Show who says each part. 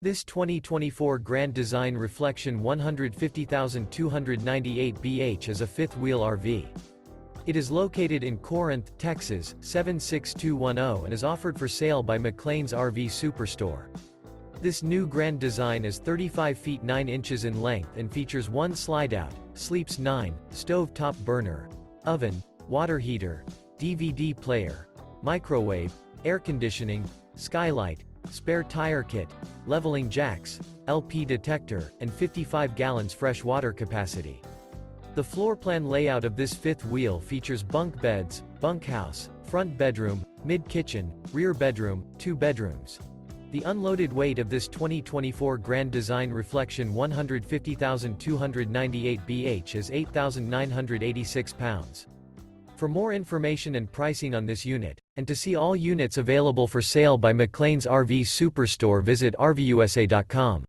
Speaker 1: This 2024 Grand Design Reflection 150,298 is a fifth-wheel RV. It is located in Corinth, Texas, 76210 and is offered for sale by McClain's RV Superstore. This new Grand Design is 35 feet 9 inches in length and features one slide-out, sleeps 9, stove-top burner, oven, water heater, DVD player, microwave, air conditioning, skylight, spare tire kit, leveling jacks, LP detector, and 55 gallons fresh water capacity. The floor plan layout of this fifth wheel features bunk beds, bunkhouse, front bedroom, mid-kitchen, rear bedroom, 2 bedrooms. The unloaded weight of this 2024 Grand Design Reflection 150,298 BH is 8,986 pounds. For more information and pricing on this unit, and to see all units available for sale by McClain's RV Superstore, visit RVUSA.com.